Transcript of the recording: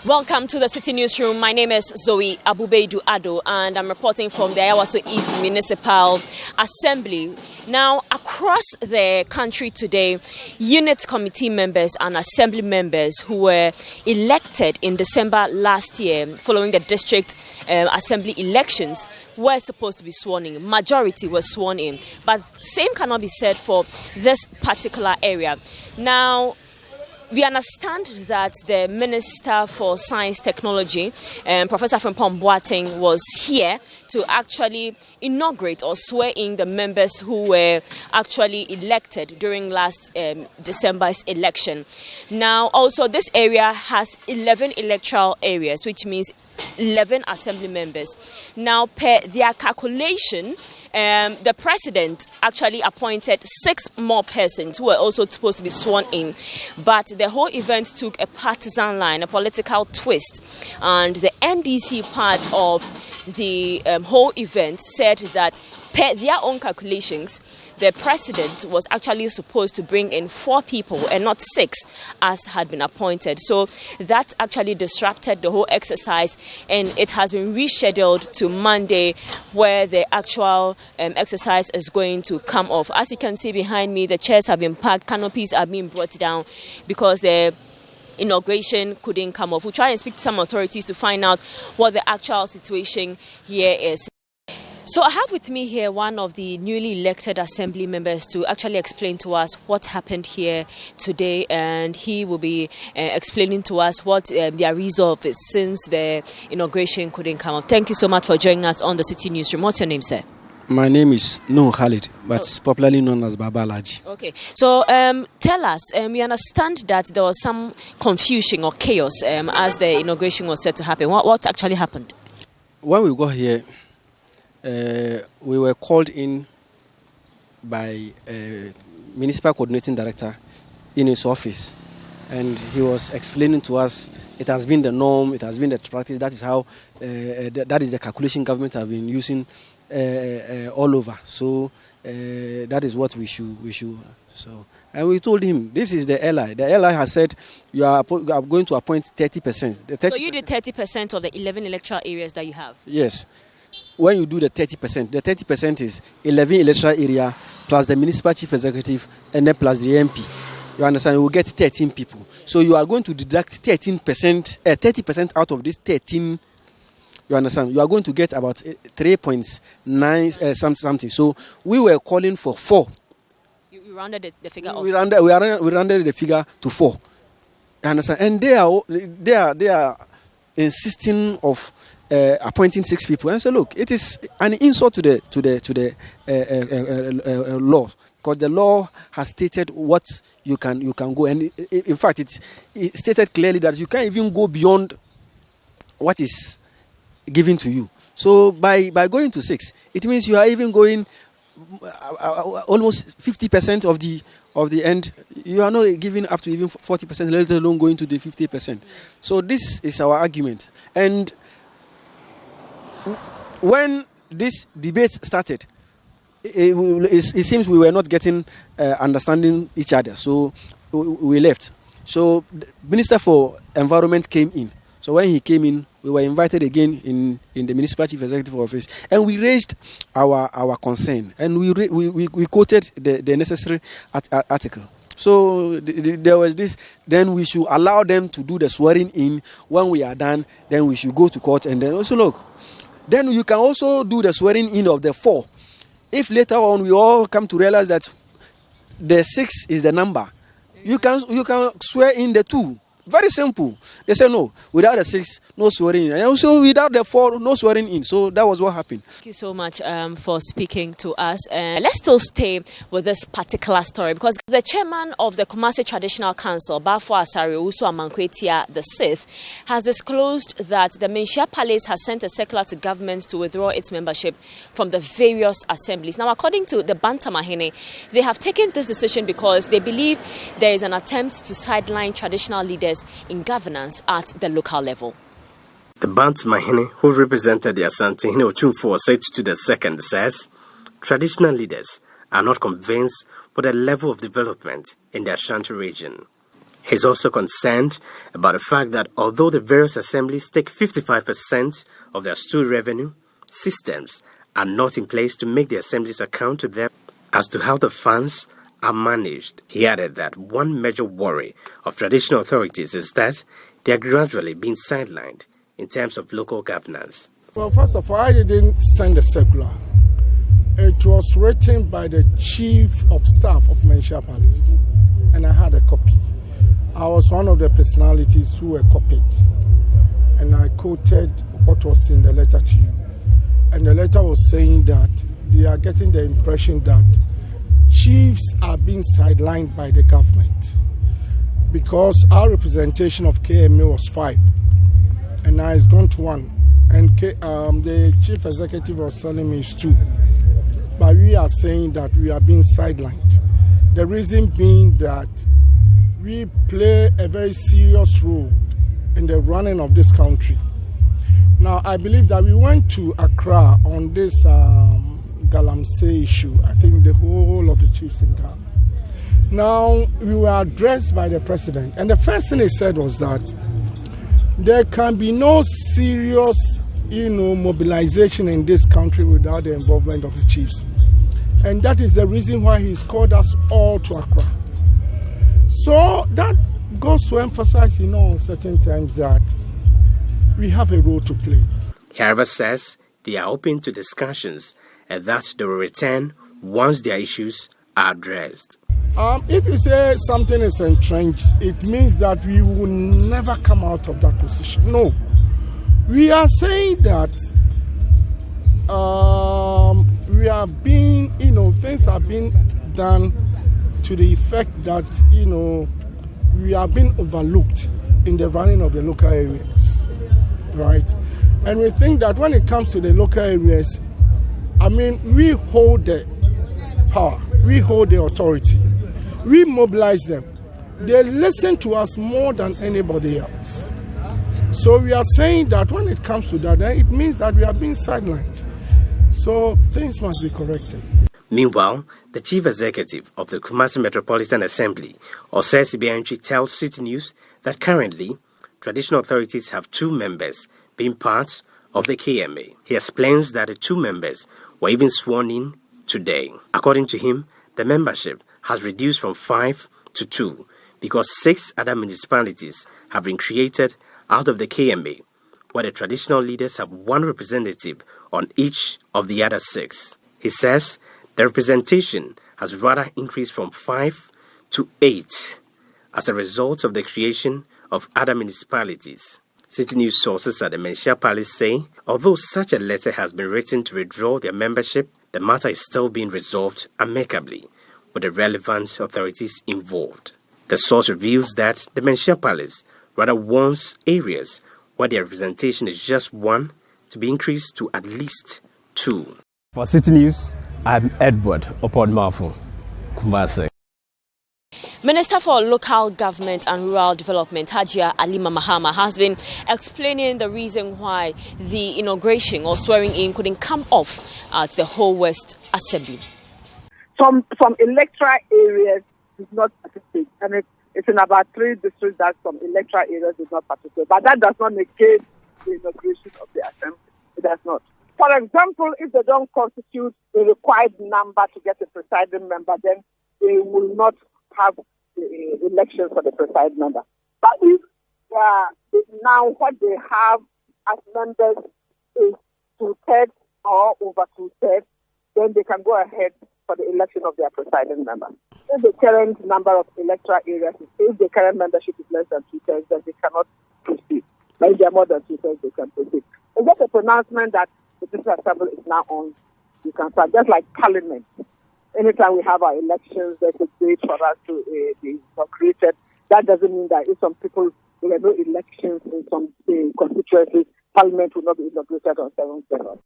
Welcome to the Citi Newsroom. My name is Zoe Abubeidu Ado, and I'm reporting from the Ayawaso East Municipal Assembly. Now, across the country today, unit committee members and assembly members who were elected in December last year following the district assembly elections were supposed to be sworn in. Majority were sworn in, but same cannot be said for this particular area. Now, we understand that the Minister for Science Technology, Professor Frimpong Boateng, was here to actually inaugurate or swear in the members who were actually elected during last December's election. Now, also, this area has 11 electoral areas, which means 11 assembly members. Now, per their calculation, the president actually appointed 6 more persons who were also supposed to be sworn in. But the whole event took a partisan line, a political twist. And the NDC part of the whole event said that per their own calculations, the president was actually supposed to bring in 4 people and not 6 as had been appointed. So that actually disrupted the whole exercise, and it has been rescheduled to Monday, where the actual exercise is going to come off. As you can see behind me, the chairs have been packed, canopies are being brought down because the inauguration couldn't come off. We'll try and speak to some authorities to find out what the actual situation here is. So I have with me here one of the newly elected assembly members to actually explain to us what happened here today, and he will be explaining to us what their resolve is since the inauguration couldn't come off. Thank you so much for joining us on the Citi Newsroom. What's your name, sir? My name is Nuh Khalid, but popularly known as Baba Laji. Okay, so tell us, we understand that there was some confusion or chaos as the inauguration was set to happen. What actually happened? When we got here, we were called in by a municipal coordinating director in his office, and he was explaining to us it has been the norm, it has been the practice. That is how that is the calculation government have been using all over. So that is what we should. So, and we told him this is the LI. The LI has said you are going to appoint 30%. So you did 30% of the 11 electoral areas that you have. Yes. When you do the 30% is 11 electoral area plus the municipal chief executive and then plus the MP. You understand? You will get 13 people. So you are going to deduct 30% out of this 13. You understand? You are going to get about 3.9 something. So we were calling for 4. You rounded the figure off. We rounded the figure to 4. You understand? And they are insisting of appointing 6 people, and so look, it is an insult to the law, because the law has stated what you can go, and in fact it stated clearly that you can't even go beyond what is given to you. So by going to 6, it means you are even going almost 50% of the end. You are not giving up to even 40%, let alone going to the 50%. So this is our argument. And when this debate started, it seems we were not getting understanding each other. So we left. So the Minister for Environment came in. So when he came in, we were invited again in the Municipal Chief Executive Office, and we raised our concern, and we quoted the necessary article. So there was this, then we should allow them to do the swearing in. When we are done, then we should go to court, and then also look. Then you can also do the swearing in of the 4. If later on we all come to realize that the 6 is the number, you can swear in the 2. Very simple. They say no, without the 6, no swearing in. And also without the 4, no swearing in. So that was what happened. Thank you so much for speaking to us. Let's still stay with this particular story, because the chairman of the Kumasi Traditional Council, Bafo Asari Usu Amankwetia VI, has disclosed that the Manhyia Palace has sent a circular to government to withdraw its membership from the various assemblies. Now, according to the Bantamahene, they have taken this decision because they believe there is an attempt to sideline traditional leaders in governance at the local level. The Bantamahene, who represented the Asantehene Ochumfo said to the second, says traditional leaders are not convinced with the level of development in the Ashanti region. He's also concerned about the fact that although the various assemblies take 55% of their stool revenue, systems are not in place to make the assemblies account to them as to how the funds are managed. He added that one major worry of traditional authorities is that they are gradually being sidelined in terms of local governance. Well, first of all, I didn't send a circular. It was written by the Chief of Staff of Manhyia Palace, and I had a copy. I was one of the personalities who were copied, and I quoted what was in the letter to you. And the letter was saying that they are getting the impression that chiefs are being sidelined by the government because our representation of KMA was 5, and now it's gone to 1. And the chief executive was telling me it's 2. But we are saying that we are being sidelined. The reason being that we play a very serious role in the running of this country. Now, I believe that we went to Accra on this Galamsey issue. I think the whole of the chiefs in Ghana. Now, we were addressed by the president, and the first thing he said was that there can be no serious, mobilization in this country without the involvement of the chiefs. And that is the reason why he's called us all to Accra. So that goes to emphasize, on certain times that we have a role to play. He, however, says they are open to discussions and that they will return once their issues are addressed. If you say something is entrenched, it means that we will never come out of that position. No. We are saying that we are being, things are being done to the effect that, we are being overlooked in the running of the local areas, right? And we think that when it comes to the local areas, we hold the power, we hold the authority, we mobilize them. They listen to us more than anybody else. So we are saying that when it comes to that, it means that we are being sidelined. So things must be corrected. Meanwhile, the chief executive of the Kumasi Metropolitan Assembly, Osei Bianchi, tells Citi News that currently traditional authorities have 2 members being part of the KMA. He explains that the 2 members were even sworn in today. According to him, the membership has reduced from 5 to 2 because 6 other municipalities have been created out of the KMA, where the traditional leaders have 1 representative on each of the other 6. He says the representation has rather increased from 5 to 8 as a result of the creation of other municipalities. Citi News sources at the Manhyia Palace say, although such a letter has been written to withdraw their membership, the matter is still being resolved amicably with the relevant authorities involved. The source reveals that the Manhyia Palace rather wants areas where their representation is just 1 to be increased to at least 2. For Citi News, I'm Edward Opodmafo, Kumasi. Minister for Local Government and Rural Development, Manhyia Mahama, has been explaining the reason why the inauguration or swearing in couldn't come off at the Whole West Assembly. Some electoral areas did not participate, and it's in about 3 districts that some electoral areas did not participate. But that does not negate the inauguration of the assembly. It does not. For example, if they don't constitute the required number to get a presiding member, then they will not have the elections for the presiding member. But if now what they have as members is 2/3 or over 2/3, then they can go ahead for the election of their presiding member. If the current number of electoral areas, if the current membership is less than 2/3, then they cannot proceed. But if they are more than 2/3, they can proceed. It's just a pronouncement that the District Assembly is now on. You can start, just like Parliament. Anytime we have our elections, there's a date for us to be inaugurated. That doesn't mean that if some people, there are no elections in some constituencies, Parliament will not be inaugurated on 7th January.